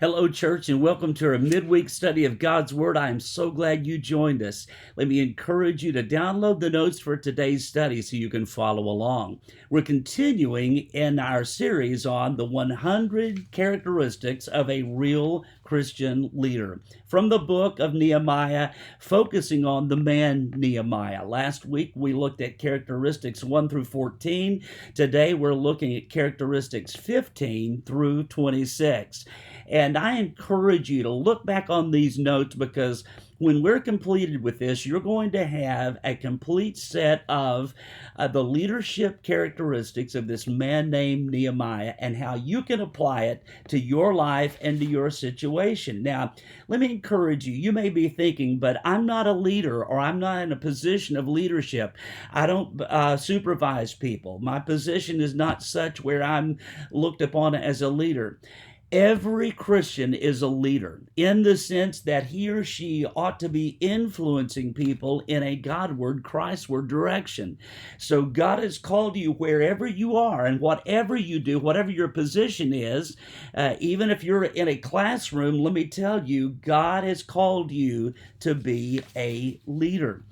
Hello, church, and welcome to our midweek study of God's Word. I am so glad you joined us. Let me encourage you to download the notes for today's study so you can follow along. We're continuing in our series on the 100 characteristics of a real Christian leader from the book of Nehemiah, focusing on the man Nehemiah. Last week we looked at characteristics 1 through 14. Today we're looking at characteristics 15 through 26. And I encourage you to look back on these notes, because when we're completed with this, you're going to have a complete set of the leadership characteristics of this man named Nehemiah and how you can apply it to your life and to your situation. Now, let me encourage you. You may be thinking, but I'm not a leader, or I'm not in a position of leadership. I don't supervise people. My position is not such where I'm looked upon as a leader. Every Christian is a leader in the sense that he or she ought to be influencing people in a Godward, Christward direction. So God has called you wherever you are, and whatever you do, whatever your position is, even if you're in a classroom, let me tell you, God has called you to be a leader.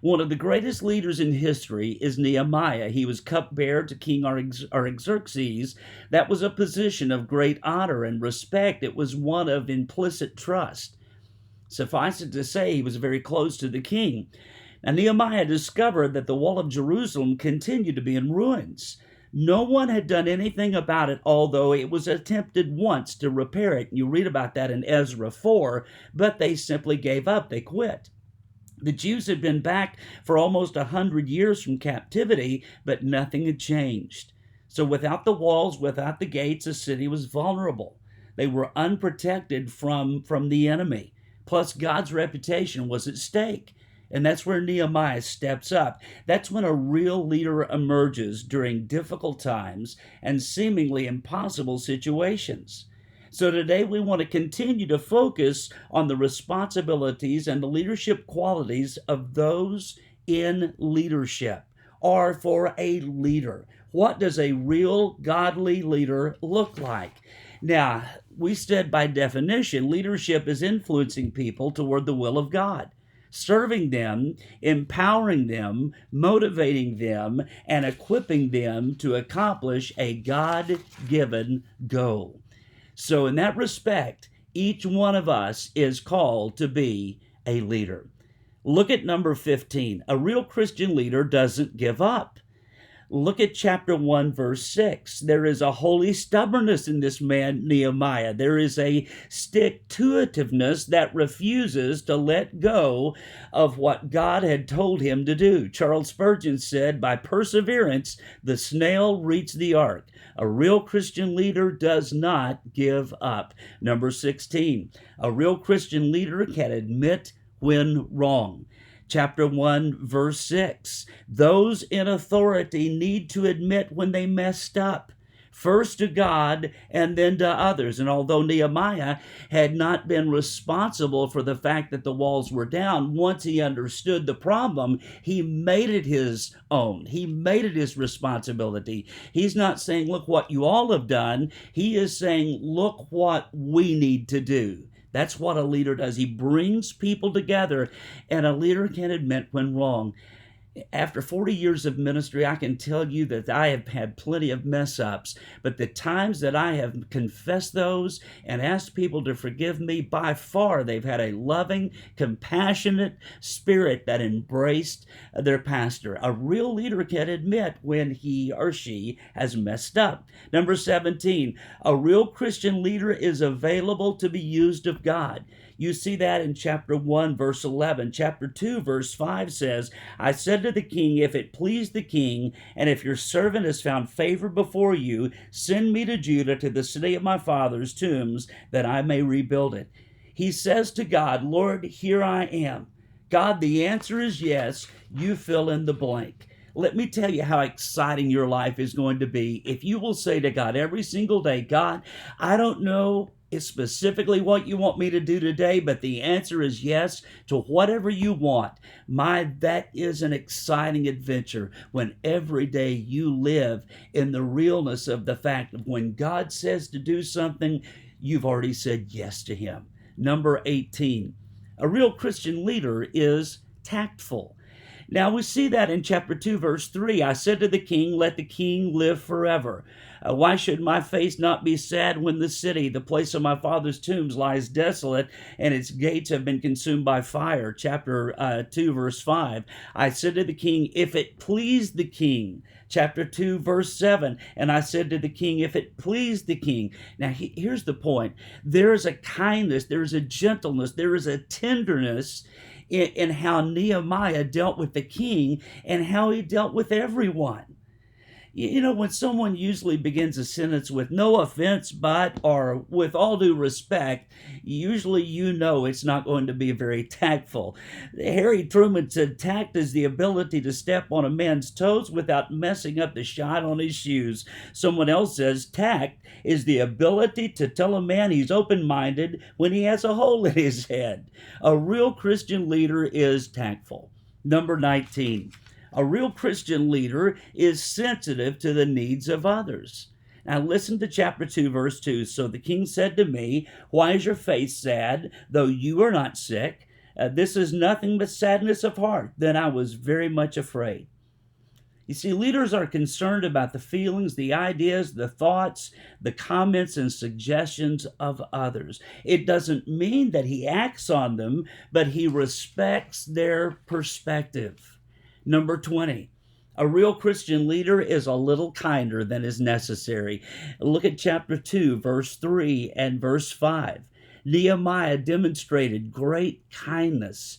One of the greatest leaders in history is Nehemiah. He was cupbearer to King Artaxerxes. That was a position of great honor and respect. It was one of implicit trust. Suffice it to say, he was very close to the king. Now, Nehemiah discovered that the wall of Jerusalem continued to be in ruins. No one had done anything about it, although it was attempted once to repair it. You read about that in Ezra 4, but they simply gave up. They quit. The Jews had been back for almost 100 years from captivity, but nothing had changed. So without the walls, without the gates, the city was vulnerable. They were unprotected from the enemy. Plus, God's reputation was at stake. And that's where Nehemiah steps up. That's when a real leader emerges during difficult times and seemingly impossible situations. So today we want to continue to focus on the responsibilities and the leadership qualities of those in leadership, or for a leader. What does a real godly leader look like? Now, we said by definition, leadership is influencing people toward the will of God, serving them, empowering them, motivating them, and equipping them to accomplish a God-given goal. So in that respect, each one of us is called to be a leader. Look at number 15. A real Christian leader doesn't give up. Look at chapter 1, verse 6. There is a holy stubbornness in this man, Nehemiah. There is a stick-to-itiveness that refuses to let go of what God had told him to do. Charles Spurgeon said, by perseverance, the snail reached the ark. A real Christian leader does not give up. Number 16. A real Christian leader can admit when wrong. Chapter 1, verse 6. Those in authority need to admit when they messed up, first to God and then to others. And although Nehemiah had not been responsible for the fact that the walls were down, once he understood the problem, he made it his own. He made it his responsibility. He's not saying, look what you all have done. He is saying, look what we need to do. That's what a leader does. He brings people together, and a leader can admit when wrong. After 40 years of ministry, I can tell you that I have had plenty of mess-ups, but the times that I have confessed those and asked people to forgive me, by far they've had a loving, compassionate spirit that embraced their pastor. A real leader can admit when he or she has messed up. Number 17, a real Christian leader is available to be used of God. You see that in chapter 1, verse 11. Chapter 2, verse 5 says, I said to the king, if it please the king, and if your servant has found favor before you, send me to Judah, to the city of my father's tombs, that I may rebuild it. He says to God, Lord, here I am. God, the answer is yes. You fill in the blank. Let me tell you how exciting your life is going to be if you will say to God every single day, God, I don't know it's specifically what you want me to do today, but the answer is yes to whatever you want. That is an exciting adventure when every day you live in the realness of the fact of when God says to do something, you've already said yes to him. Number 18, a real Christian leader is tactful. Now we see that in chapter 2, verse 3. I said to the king, let the king live forever. Why should my face not be sad when the city, the place of my father's tombs, lies desolate and its gates have been consumed by fire? Chapter 2, verse 5. I said to the king, if it pleased the king. Chapter 2, verse 7. And I said to the king, if it pleased the king. Now here's the point. There is a kindness, there is a gentleness, there is a tenderness in how Nehemiah dealt with the king and how he dealt with everyone. You know, when someone usually begins a sentence with no offense, but, or with all due respect, usually you know it's not going to be very tactful. Harry Truman said tact is the ability to step on a man's toes without messing up the shine on his shoes. Someone else says tact is the ability to tell a man he's open-minded when he has a hole in his head. A real Christian leader is tactful. Number 19. A real Christian leader is sensitive to the needs of others. Now listen to chapter 2, verse 2. So the king said to me, why is your face sad, though you are not sick? This is nothing but sadness of heart. Then I was very much afraid. You see, leaders are concerned about the feelings, the ideas, the thoughts, the comments, and suggestions of others. It doesn't mean that he acts on them, but he respects their perspective. Number 20, a real Christian leader is a little kinder than is necessary. Look at chapter 2, verse 3 and verse 5. Nehemiah demonstrated great kindness.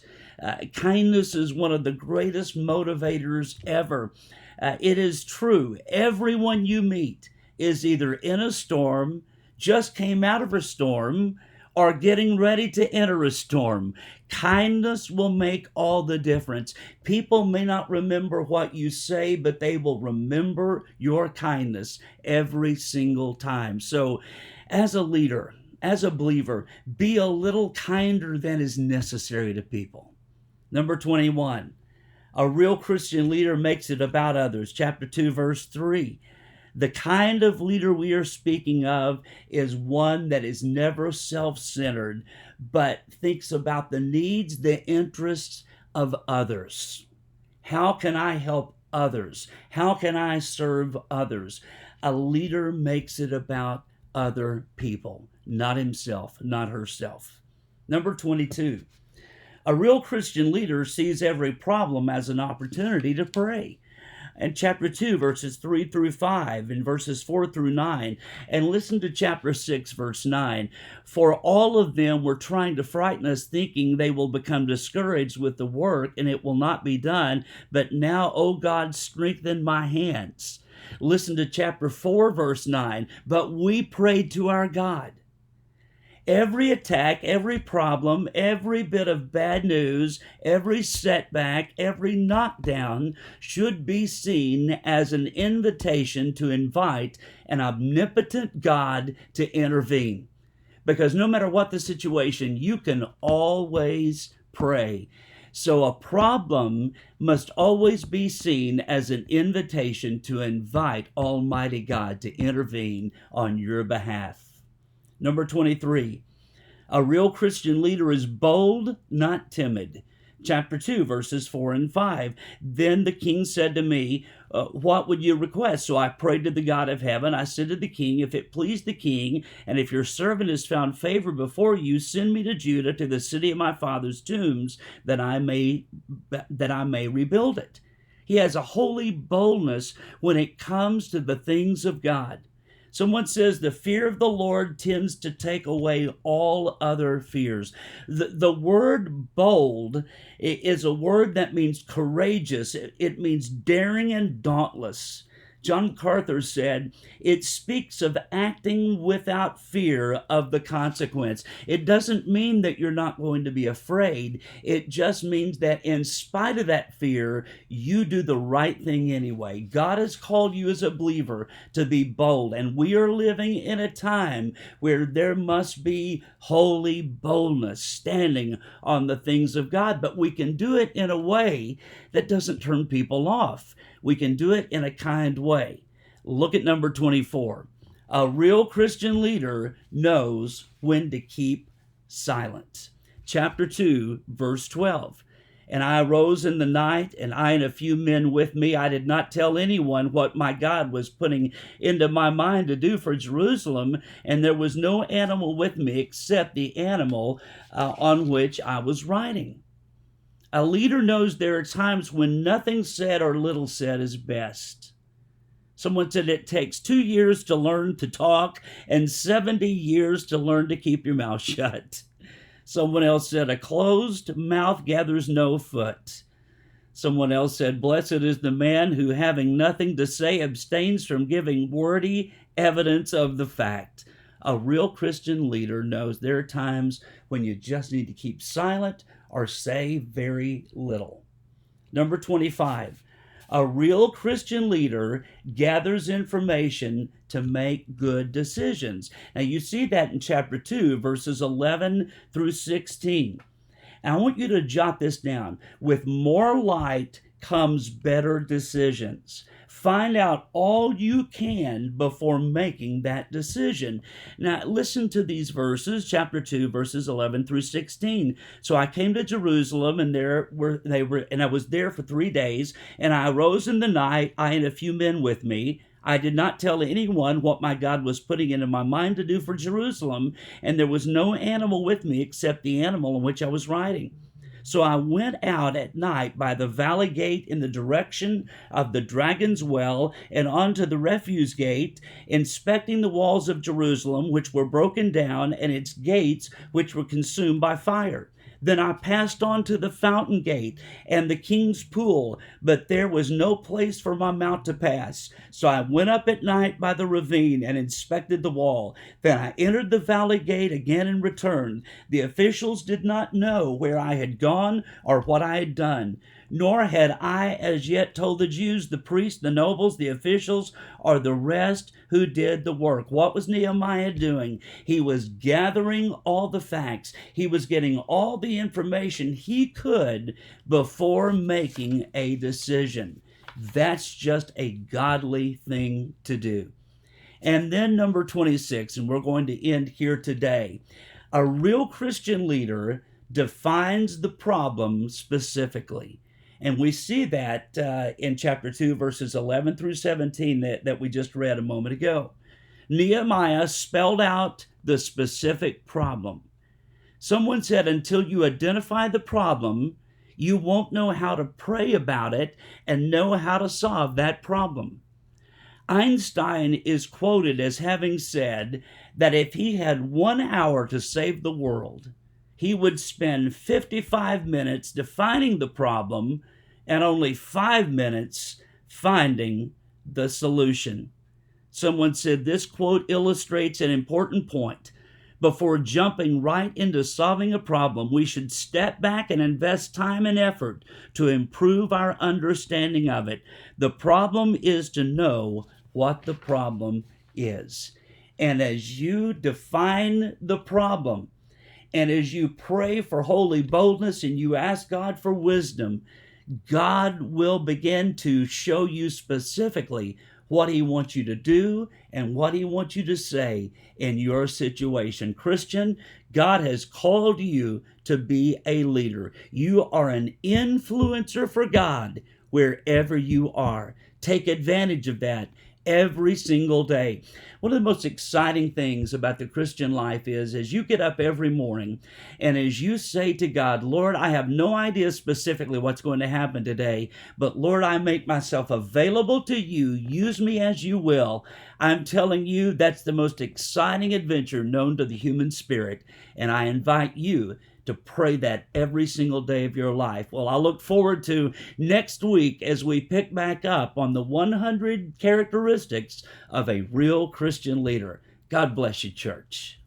Kindness is one of the greatest motivators ever. It is true. Everyone you meet is either in a storm, just came out of a storm, or getting ready to enter a storm. Kindness will make all the difference. People may not remember what you say, but they will remember your kindness every single time. So as a leader, as a believer, be a little kinder than is necessary to people. Number 21, a real Christian leader makes it about others. Chapter 2, verse 3. The kind of leader we are speaking of is one that is never self-centered, but thinks about the needs, the interests of others. How can I help others? How can I serve others? A leader makes it about other people, not himself, not herself. Number 22, a real Christian leader sees every problem as an opportunity to pray. And chapter 2, verses 3 through 5, and verses 4 through 9. And listen to chapter 6, verse 9. For all of them were trying to frighten us, thinking they will become discouraged with the work, and it will not be done. But now, O God, strengthen my hands. Listen to chapter 4, verse 9. But we prayed to our God. Every attack, every problem, every bit of bad news, every setback, every knockdown should be seen as an invitation to invite an omnipotent God to intervene. Because no matter what the situation, you can always pray. So a problem must always be seen as an invitation to invite Almighty God to intervene on your behalf. Number 23, a real Christian leader is bold, not timid. Chapter 2, verses 4 and 5. Then the king said to me, what would you request? So I prayed to the God of heaven. I said to the king, if it please the king, and if your servant has found favor before you, send me to Judah, to the city of my father's tombs, that I may rebuild it. He has a holy boldness when it comes to the things of God. Someone says the fear of the Lord tends to take away all other fears. The word bold is a word that means courageous. It means daring and dauntless. John MacArthur said, it speaks of acting without fear of the consequence. It doesn't mean that you're not going to be afraid. It just means that in spite of that fear, you do the right thing anyway. God has called you as a believer to be bold, and we are living in a time where there must be holy boldness, standing on the things of God, but we can do it in a way that doesn't turn people off. We can do it in a kind way. Look at number 24. A real Christian leader knows when to keep silent. Chapter 2, verse 12. And I arose in the night, and I and a few men with me. I did not tell anyone what my God was putting into my mind to do for Jerusalem, and there was no animal with me except the animal on which I was riding. A leader knows there are times when nothing said or little said is best. Someone said it takes 2 years to learn to talk and 70 years to learn to keep your mouth shut. Someone else said, a closed mouth gathers no foot. Someone else said, blessed is the man who, having nothing to say, abstains from giving wordy evidence of the fact. A real Christian leader knows there are times when you just need to keep silent or say very little. Number 25. A real Christian leader gathers information to make good decisions. Now, you see that in chapter 2, verses 11 through 16. And I want you to jot this down. With more light comes better decisions. Find out all you can before making that decision. Now, listen to these verses, chapter 2, verses 11 through 16. So I came to Jerusalem, and I was there for 3 days, and I arose in the night, I and a few men with me. I did not tell anyone what my God was putting into my mind to do for Jerusalem, and there was no animal with me except the animal on which I was riding. So I went out at night by the valley gate in the direction of the Dragon's Well and onto the refuse gate, inspecting the walls of Jerusalem, which were broken down, and its gates, which were consumed by fire. Then I passed on to the fountain gate and the king's pool, but there was no place for my mount to pass. So I went up at night by the ravine and inspected the wall. Then I entered the valley gate again and returned. The officials did not know where I had gone or what I had done, nor had I as yet told the Jews, the priests, the nobles, the officials, or the rest who did the work. What was Nehemiah doing? He was gathering all the facts. He was getting all the information he could before making a decision. That's just a godly thing to do. And then number 26, and we're going to end here today. A real Christian leader defines the problem specifically. And we see that in chapter 2, verses 11 through 17 that we just read a moment ago. Nehemiah spelled out the specific problem. Someone said, until you identify the problem, you won't know how to pray about it and know how to solve that problem. Einstein is quoted as having said that if he had 1 hour to save the world, he would spend 55 minutes defining the problem and only 5 minutes finding the solution. Someone said this quote illustrates an important point. Before jumping right into solving a problem, we should step back and invest time and effort to improve our understanding of it. The problem is to know what the problem is. And as you define the problem, and as you pray for holy boldness and you ask God for wisdom, God will begin to show you specifically what He wants you to do and what He wants you to say in your situation. Christian, God has called you to be a leader. You are an influencer for God wherever you are. Take advantage of that every single day. One of the most exciting things about the Christian life is as you get up every morning and as you say to God, Lord, I have no idea specifically what's going to happen today, but Lord, I make myself available to you. Use me as you will. I'm telling you, that's the most exciting adventure known to the human spirit, and I invite you to pray that every single day of your life. Well, I look forward to next week as we pick back up on the 100 characteristics of a real Christian leader. God bless you, church.